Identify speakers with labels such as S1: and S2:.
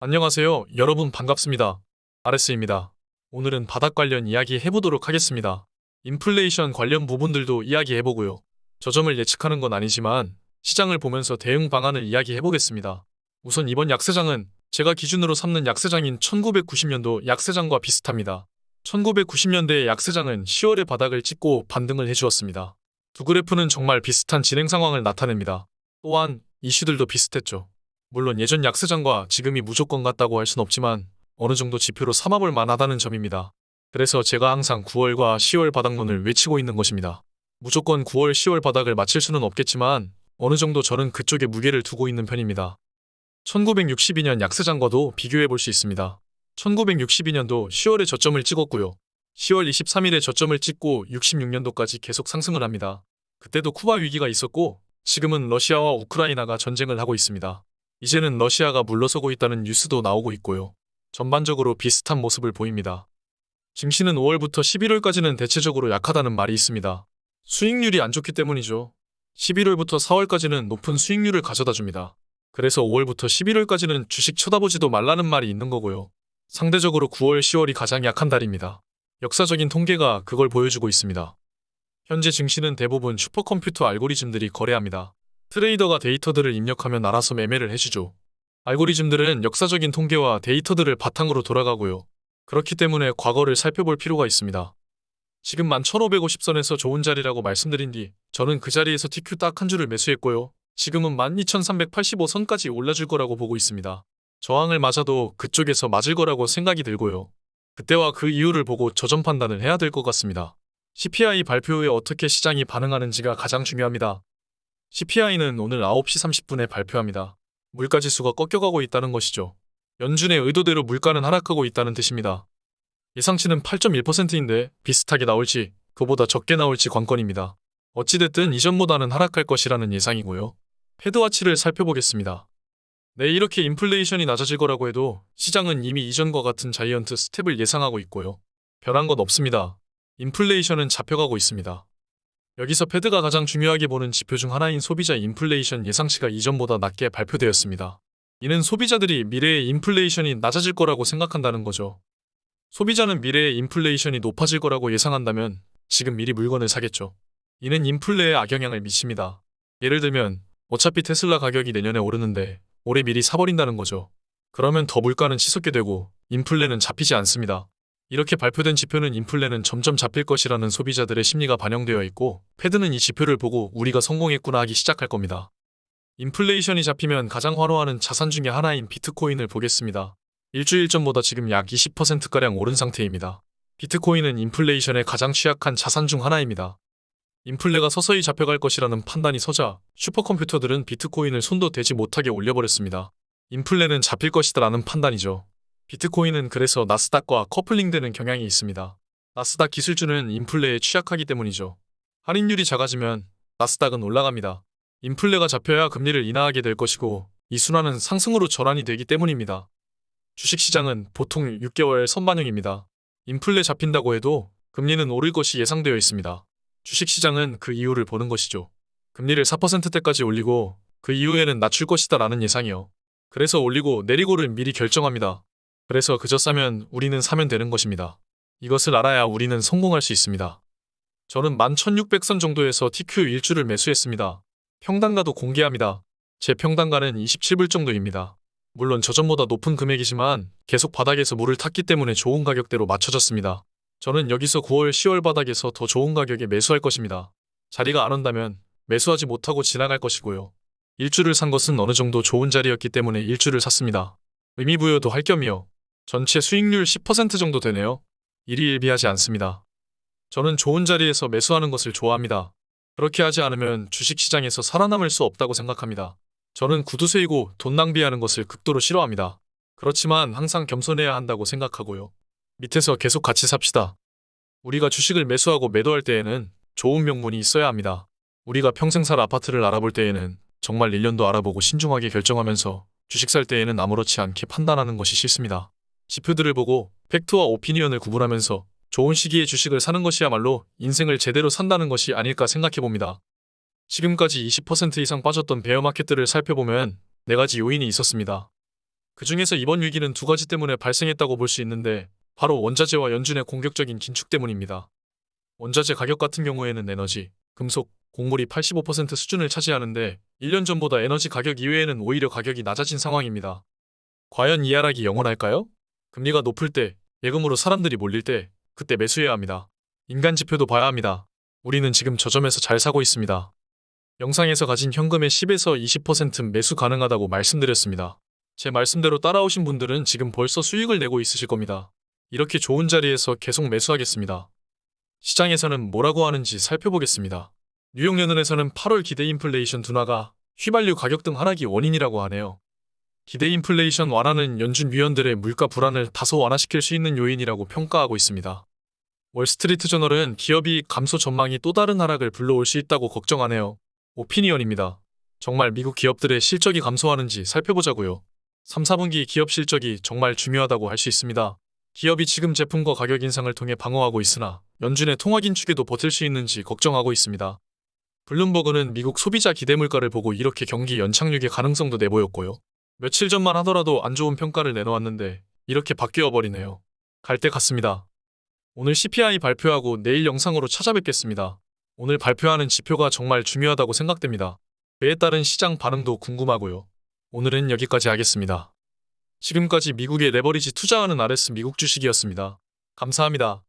S1: 안녕하세요. 여러분 반갑습니다. 아레스입니다. 오늘은 바닥 관련 이야기 해보도록 하겠습니다. 인플레이션 관련 부분들도 이야기해보고요. 저점을 예측하는 건 아니지만 시장을 보면서 대응 방안을 이야기해보겠습니다. 우선 이번 약세장은 제가 기준으로 삼는 약세장인 1990년도 약세장과 비슷합니다. 1990년대의 약세장은 10월에 바닥을 찍고 반등을 해주었습니다. 두 그래프는 정말 비슷한 진행 상황을 나타냅니다. 또한 이슈들도 비슷했죠. 물론 예전 약세장과 지금이 무조건 같다고 할 순 없지만 어느 정도 지표로 삼아볼 만하다는 점입니다. 그래서 제가 항상 9월과 10월 바닥론을 외치고 있는 것입니다. 무조건 9월, 10월 바닥을 맞힐 수는 없겠지만 어느 정도 저는 그쪽에 무게를 두고 있는 편입니다. 1962년 약세장과도 비교해 볼 수 있습니다. 1962년도 10월에 저점을 찍었고요. 10월 23일에 저점을 찍고 66년도까지 계속 상승을 합니다. 그때도 쿠바 위기가 있었고 지금은 러시아와 우크라이나가 전쟁을 하고 있습니다. 이제는 러시아가 물러서고 있다는 뉴스도 나오고 있고요. 전반적으로 비슷한 모습을 보입니다. 증시는 5월부터 11월까지는 대체적으로 약하다는 말이 있습니다. 수익률이 안 좋기 때문이죠. 11월부터 4월까지는 높은 수익률을 가져다 줍니다. 그래서 5월부터 11월까지는 주식 쳐다보지도 말라는 말이 있는 거고요. 상대적으로 9월, 10월이 가장 약한 달입니다. 역사적인 통계가 그걸 보여주고 있습니다. 현재 증시는 대부분 슈퍼컴퓨터 알고리즘들이 거래합니다. 트레이더가 데이터들을 입력하면 알아서 매매를 해주죠. 알고리즘들은 역사적인 통계와 데이터들을 바탕으로 돌아가고요. 그렇기 때문에 과거를 살펴볼 필요가 있습니다. 지금 11,550선에서 좋은 자리라고 말씀드린 뒤 저는 그 자리에서 TQ 딱 한 줄을 매수했고요. 지금은 12,385선까지 올라줄 거라고 보고 있습니다. 저항을 맞아도 그쪽에서 맞을 거라고 생각이 들고요. 그때와 그 이유를 보고 저점 판단을 해야 될 것 같습니다. CPI 발표 후에 어떻게 시장이 반응하는지가 가장 중요합니다. CPI는 오늘 9시 30분에 발표합니다. 물가지수가 꺾여가고 있다는 것이죠. 연준의 의도대로 물가는 하락하고 있다는 뜻입니다. 예상치는 8.1%인데 비슷하게 나올지 그보다 적게 나올지 관건입니다. 어찌됐든 이전보다는 하락할 것이라는 예상이고요. 패드와치를 살펴보겠습니다. 네, 이렇게 인플레이션이 낮아질 거라고 해도 시장은 이미 이전과 같은 자이언트 스텝을 예상하고 있고요. 변한 건 없습니다. 인플레이션은 잡혀가고 있습니다. 여기서 패드가 가장 중요하게 보는 지표 중 하나인 소비자 인플레이션 예상치가 이전보다 낮게 발표되었습니다. 이는 소비자들이 미래의 인플레이션이 낮아질 거라고 생각한다는 거죠. 소비자는 미래의 인플레이션이 높아질 거라고 예상한다면 지금 미리 물건을 사겠죠. 이는 인플레에 악영향을 미칩니다. 예를 들면 어차피 테슬라 가격이 내년에 오르는데 올해 미리 사버린다는 거죠. 그러면 더 물가는 치솟게 되고 인플레는 잡히지 않습니다. 이렇게 발표된 지표는 인플레는 점점 잡힐 것이라는 소비자들의 심리가 반영되어 있고 패드는 이 지표를 보고 우리가 성공했구나 하기 시작할 겁니다. 인플레이션이 잡히면 가장 환호하는 자산 중에 하나인 비트코인을 보겠습니다. 일주일 전보다 지금 약 20%가량 오른 상태입니다. 비트코인은 인플레이션에 가장 취약한 자산 중 하나입니다. 인플레가 서서히 잡혀갈 것이라는 판단이 서자 슈퍼컴퓨터들은 비트코인을 손도 대지 못하게 올려버렸습니다. 인플레는 잡힐 것이다라는 판단이죠. 비트코인은 그래서 나스닥과 커플링되는 경향이 있습니다. 나스닥 기술주는 인플레에 취약하기 때문이죠. 할인율이 작아지면 나스닥은 올라갑니다. 인플레가 잡혀야 금리를 인하하게 될 것이고 이 순환은 상승으로 전환이 되기 때문입니다. 주식시장은 보통 6개월 선반영입니다. 인플레 잡힌다고 해도 금리는 오를 것이 예상되어 있습니다. 주식시장은 그 이유를 보는 것이죠. 금리를 4%대까지 올리고 그 이후에는 낮출 것이다 라는 예상이요. 그래서 올리고 내리고를 미리 결정합니다. 그래서 그저 싸면 우리는 사면 되는 것입니다. 이것을 알아야 우리는 성공할 수 있습니다. 저는 11,600선 정도에서 TQ 일주를 매수했습니다. 평단가도 공개합니다. 제 평단가는 27불 정도입니다. 물론 저점보다 높은 금액이지만 계속 바닥에서 물을 탔기 때문에 좋은 가격대로 맞춰졌습니다. 저는 여기서 9월, 10월 바닥에서 더 좋은 가격에 매수할 것입니다. 자리가 안 온다면 매수하지 못하고 지나갈 것이고요. 일주를 산 것은 어느 정도 좋은 자리였기 때문에 일주를 샀습니다. 의미부여도 할 겸이요. 전체 수익률 10% 정도 되네요. 일희일비하지 않습니다. 저는 좋은 자리에서 매수하는 것을 좋아합니다. 그렇게 하지 않으면 주식시장에서 살아남을 수 없다고 생각합니다. 저는 구두쇠이고 돈 낭비하는 것을 극도로 싫어합니다. 그렇지만 항상 겸손해야 한다고 생각하고요. 밑에서 계속 같이 삽시다. 우리가 주식을 매수하고 매도할 때에는 좋은 명분이 있어야 합니다. 우리가 평생 살 아파트를 알아볼 때에는 정말 1년도 알아보고 신중하게 결정하면서 주식 살 때에는 아무렇지 않게 판단하는 것이 싫습니다. 지표들을 보고 팩트와 오피니언을 구분하면서 좋은 시기에 주식을 사는 것이야말로 인생을 제대로 산다는 것이 아닐까 생각해봅니다. 지금까지 20% 이상 빠졌던 베어마켓들을 살펴보면 4가지 요인이 있었습니다. 그중에서 이번 위기는 두 가지 때문에 발생했다고 볼 수 있는데 바로 원자재와 연준의 공격적인 긴축 때문입니다. 원자재 가격 같은 경우에는 에너지, 금속, 곡물이 85% 수준을 차지하는데 1년 전보다 에너지 가격 이외에는 오히려 가격이 낮아진 상황입니다. 과연 이 하락이 영원할까요? 금리가 높을 때, 예금으로 사람들이 몰릴 때, 그때 매수해야 합니다. 인간 지표도 봐야 합니다. 우리는 지금 저점에서 잘 사고 있습니다. 영상에서 가진 현금의 10에서 20% 매수 가능하다고 말씀드렸습니다. 제 말씀대로 따라오신 분들은 지금 벌써 수익을 내고 있으실 겁니다. 이렇게 좋은 자리에서 계속 매수하겠습니다. 시장에서는 뭐라고 하는지 살펴보겠습니다. 뉴욕연은에서는 8월 기대 인플레이션 둔화가 휘발유 가격 등 하락이 원인이라고 하네요. 기대 인플레이션 완화는 연준 위원들의 물가 불안을 다소 완화시킬 수 있는 요인이라고 평가하고 있습니다. 월스트리트 저널은 기업이익 감소 전망이 또 다른 하락을 불러올 수 있다고 걱정하네요. 오피니언입니다. 정말 미국 기업들의 실적이 감소하는지 살펴보자고요. 3, 4분기 기업 실적이 정말 중요하다고 할 수 있습니다. 기업이 지금 제품과 가격 인상을 통해 방어하고 있으나 연준의 통화 긴축에도 버틸 수 있는지 걱정하고 있습니다. 블룸버그는 미국 소비자 기대 물가를 보고 이렇게 경기 연착륙의 가능성도 내보였고요. 며칠 전만 하더라도 안 좋은 평가를 내놓았는데 이렇게 바뀌어 버리네요. 갈 때 같습니다. 오늘 CPI 발표하고 내일 영상으로 찾아뵙겠습니다. 오늘 발표하는 지표가 정말 중요하다고 생각됩니다. 그에 따른 시장 반응도 궁금하고요. 오늘은 여기까지 하겠습니다. 지금까지 미국에 레버리지 투자하는 RS 미국 주식이었습니다. 감사합니다.